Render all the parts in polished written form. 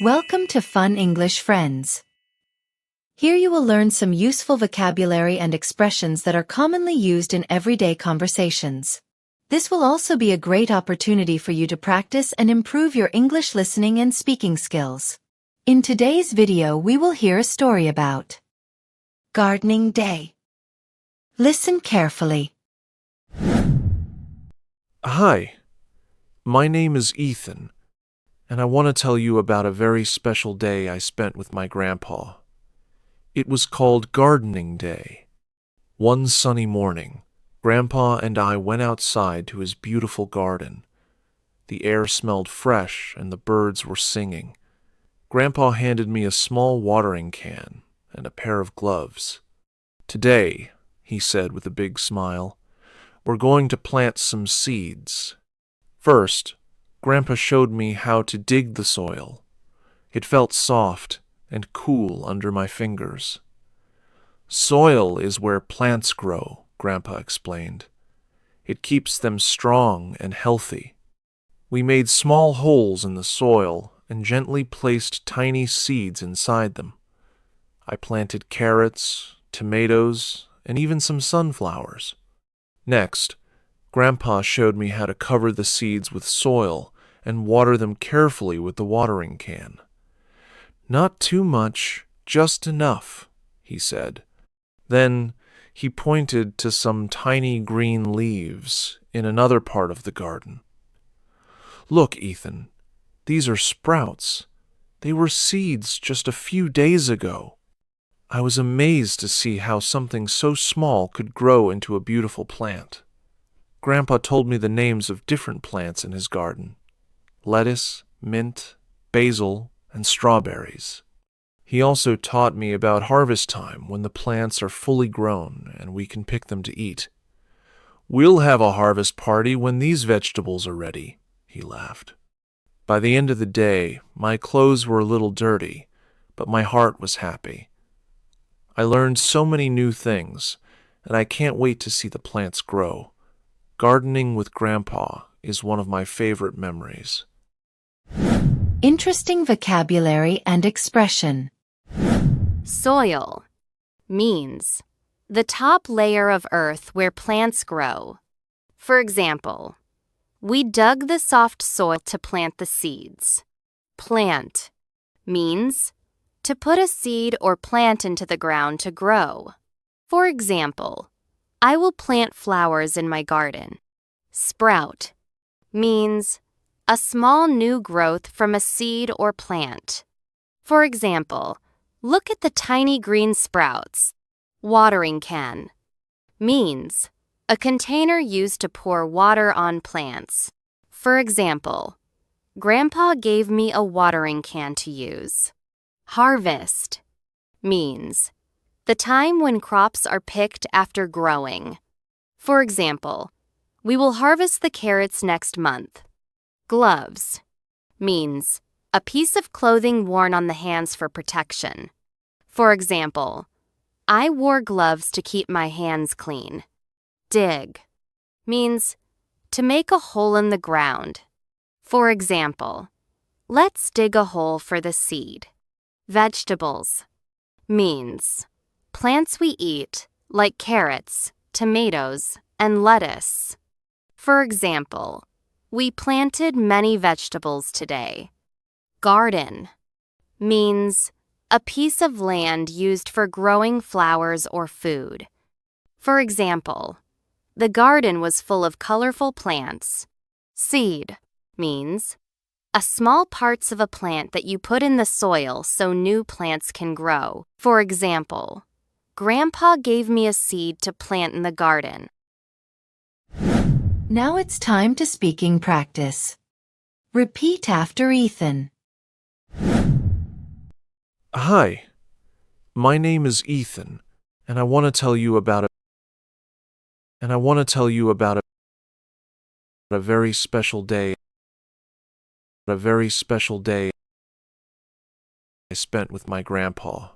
Welcome to Fun English Friends. Here you will learn some useful vocabulary and expressions that are commonly used in everyday conversations. This will also be a great opportunity for you to practice and improve your English listening and speaking skills. In today's video, we will hear a story about Gardening Day. Listen carefully. Hi, my name is Ethan, and I want to tell you about a very special day I spent with my grandpa. It was called Gardening Day. One sunny morning, Grandpa and I went outside to his beautiful garden. The air smelled fresh and the birds were singing. Grandpa handed me a small watering can and a pair of gloves. "Today," he said with a big smile, "we're going to plant some seeds." First, Grandpa showed me how to dig the soil. It felt soft and cool under my fingers. "Soil is where plants grow," Grandpa explained. "It keeps them strong and healthy." We made small holes in the soil and gently placed tiny seeds inside them. I planted carrots, tomatoes, and even some sunflowers. Next, Grandpa showed me how to cover the seeds with soil and water them carefully with the watering can. "Not too much, just enough," he said. Then he pointed to some tiny green leaves in another part of the garden. "Look, Ethan, these are sprouts. They were seeds just a few days ago." I was amazed to see how something so small could grow into a beautiful plant. Grandpa told me the names of different plants in his garden: lettuce, mint, basil, and strawberries. He also taught me about harvest time when the plants are fully grown and we can pick them to eat. "We'll have a harvest party when these vegetables are ready," he laughed. By the end of the day, my clothes were a little dirty, but my heart was happy. I learned so many new things, and I can't wait to see the plants grow. Gardening with Grandpa is one of my favorite memories. Interesting vocabulary and expression. Soil means the top layer of earth where plants grow. For example, we dug the soft soil to plant the seeds. Plant means to put a seed or plant into the ground to grow. For example, I will plant flowers in my garden. Sprout means a small new growth from a seed or plant. For example, look at the tiny green sprouts. Watering can means a container used to pour water on plants. For example, Grandpa gave me a watering can to use. Harvest means the time when crops are picked after growing. For example, we will harvest the carrots next month. Gloves means a piece of clothing worn on the hands for protection. For example, I wore gloves to keep my hands clean. Dig means to make a hole in the ground. For example, let's dig a hole for the seed. Vegetables means plants we eat, like carrots, tomatoes, and lettuce. For example, we planted many vegetables today. Garden means a piece of land used for growing flowers or food. For example, the garden was full of colorful plants. Seed means a small parts of a plant that you put in the soil so new plants can grow. For example, Grandpa gave me a seed to plant in the garden. Now it's time to speaking practice. Repeat after Ethan. Hi, my name is Ethan, and I want to tell you about a very special day. A very special day I spent with my grandpa.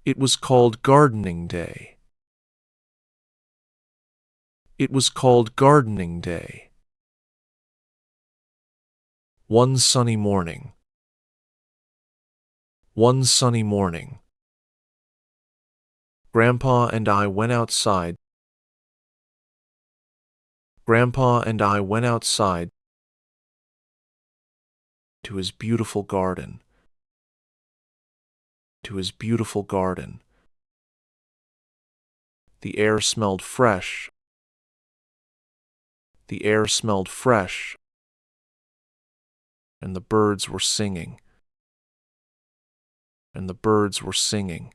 It was called Gardening Day. It was called Gardening Day. One sunny morning. One sunny morning. Grandpa and I went outside. Grandpa and I went outside to his beautiful garden. To his beautiful garden. The air smelled fresh. The air smelled fresh, and the birds were singing. And the birds were singing.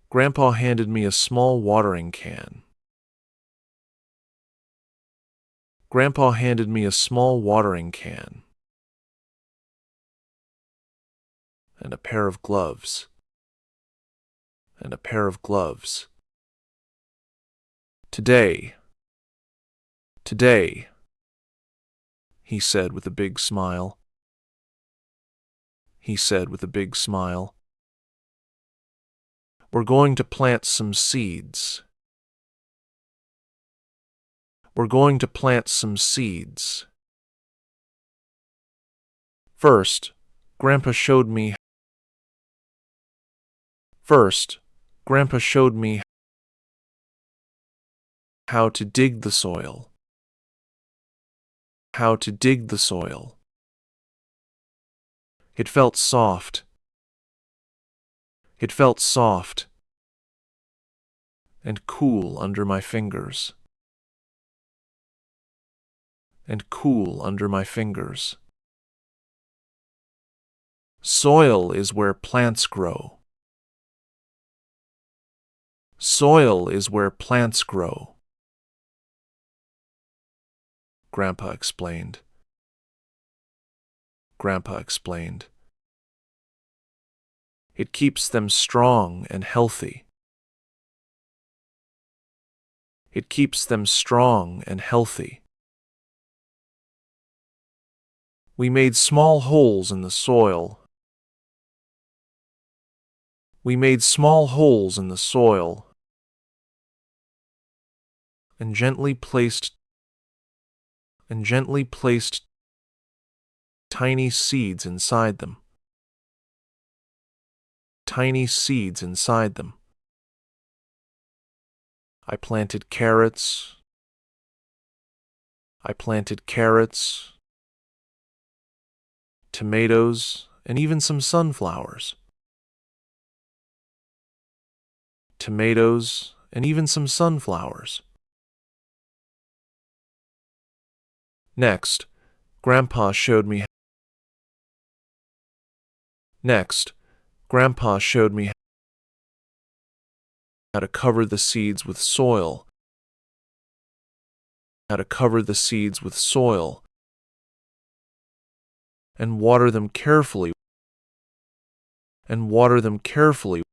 Grandpa handed me a small watering can. Grandpa handed me a small watering can and a pair of gloves. And a pair of gloves. Today, he said with a big smile. He said with a big smile. We're going to plant some seeds. We're going to plant some seeds. First, Grandpa showed me how to dig the soil. How to dig the soil. It felt soft. It felt soft and cool under my fingers. And cool under my fingers. Soil is where plants grow. Soil is where plants grow. Grandpa explained. Grandpa explained. It keeps them strong and healthy. It keeps them strong and healthy. We made small holes in the soil. We made small holes in the soil and gently placed tiny seeds inside them. Tiny seeds inside them. I planted carrots. I planted carrots, tomatoes, and even some sunflowers. Tomatoes, and even some sunflowers. Next, Grandpa showed me how to cover the seeds with soil. How to cover the seeds with soil and water them carefully. And water them carefully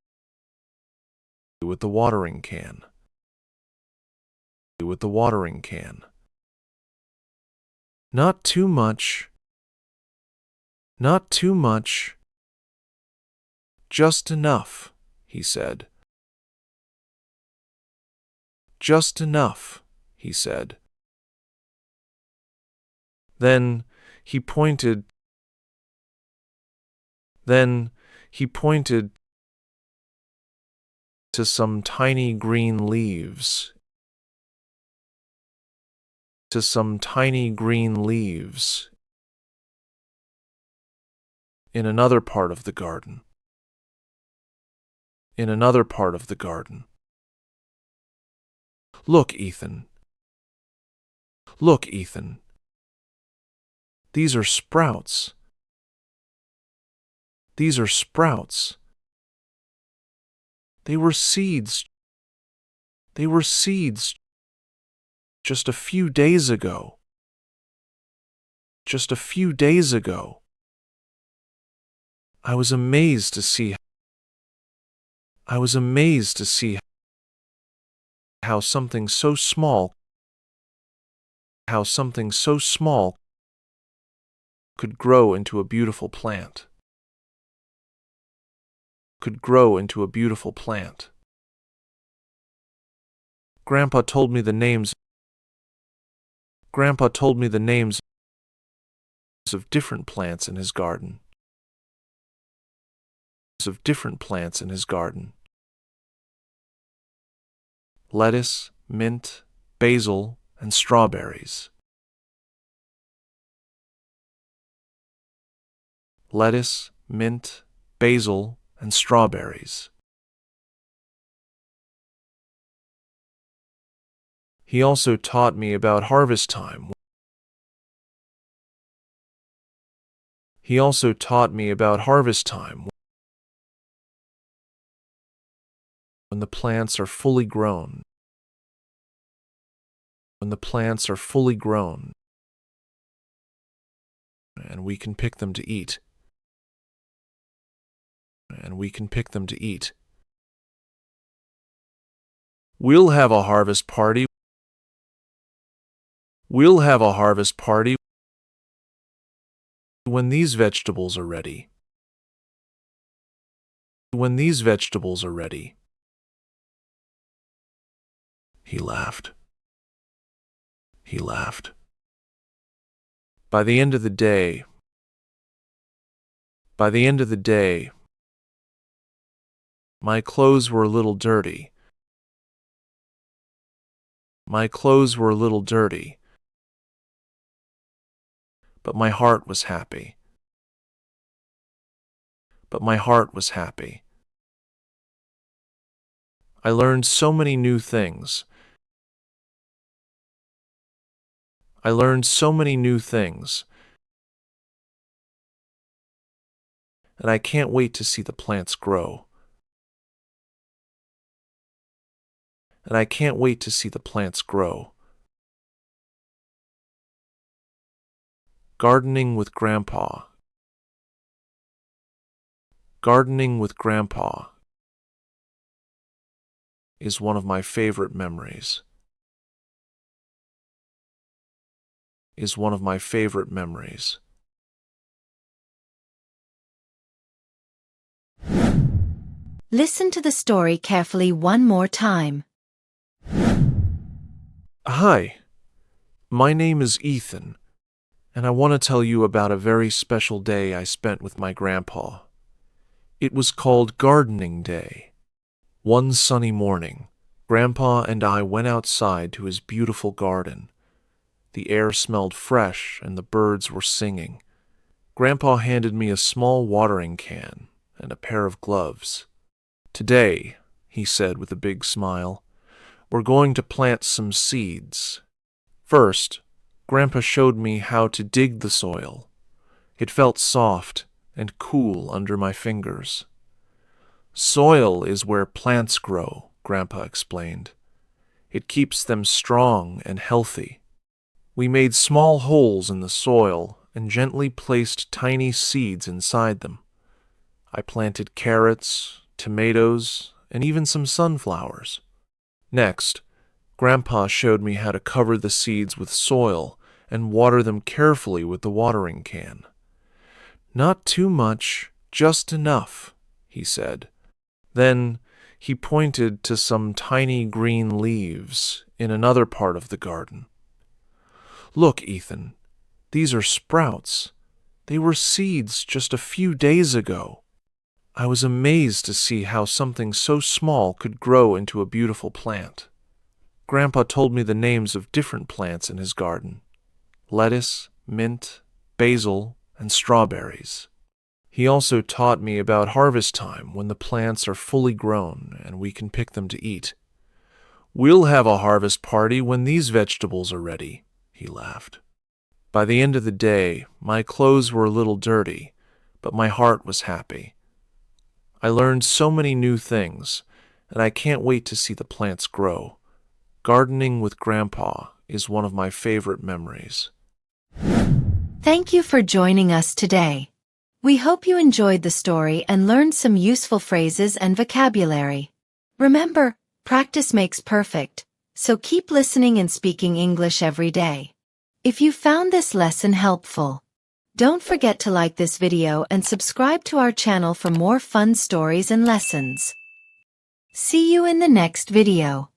with the watering can. With the watering can. Not too much. Not too much. Just enough, he said. Just enough, he said. Then he pointed to some tiny green leaves. To some tiny green leaves in another part of the garden. In another part of the garden. Look, Ethan. Look, Ethan. These are sprouts. These are sprouts. They were seeds. They were seeds just a few days ago. Just a few days ago. I was amazed to see how something so small could grow into a beautiful plant. Could grow into a beautiful plant. Grandpa told me the names of different plants in his garden. Of different plants in his garden. Lettuce, mint, basil, and strawberries. Lettuce, mint, basil, and strawberries. He also taught me about harvest time. He also taught me about harvest time, when the plants are fully grown. When the plants are fully grown, and we can pick them to eat. And we can pick them to eat. We'll have a harvest party. We'll have a harvest party when these vegetables are ready. When these vegetables are ready. He laughed. He laughed. By the end of the day, my clothes were a little dirty. My clothes were a little dirty. But my heart was happy. But my heart was happy. I learned so many new things. I learned so many new things. And I can't wait to see the plants grow. And I can't wait to see the plants grow. Gardening with Grandpa. Gardening with Grandpa is one of my favorite memories. Is one of my favorite memories. Listen to the story carefully one more time. Hi, my name is Ethan, and I want to tell you about a very special day I spent with my grandpa. It was called Gardening Day. One sunny morning, Grandpa and I went outside to his beautiful garden. The air smelled fresh and the birds were singing. Grandpa handed me a small watering can and a pair of gloves. Today, he said with a big smile, we're going to plant some seeds. First, Grandpa showed me how to dig the soil. It felt soft and cool under my fingers. Soil is where plants grow, Grandpa explained. It keeps them strong and healthy. We made small holes in the soil and gently placed tiny seeds inside them. I planted carrots, tomatoes, and even some sunflowers. Next, Grandpa showed me how to cover the seeds with soil and water them carefully with the watering can. Not too much, just enough, he said. Then he pointed to some tiny green leaves in another part of the garden. Look, Ethan, these are sprouts. They were seeds just a few days ago. I was amazed to see how something so small could grow into a beautiful plant. Grandpa told me the names of different plants in his garden: lettuce, mint, basil, and strawberries. He also taught me about harvest time when the plants are fully grown and we can pick them to eat. We'll have a harvest party when these vegetables are ready, he laughed. By the end of the day, my clothes were a little dirty, but my heart was happy. I learned so many new things, and I can't wait to see the plants grow. Gardening with Grandpa is one of my favorite memories. Thank you for joining us today. We hope you enjoyed the story and learned some useful phrases and vocabulary. Remember, practice makes perfect, so keep listening and speaking English every day. If you found this lesson helpful, don't forget to like this video and subscribe to our channel for more fun stories and lessons. See you in the next video.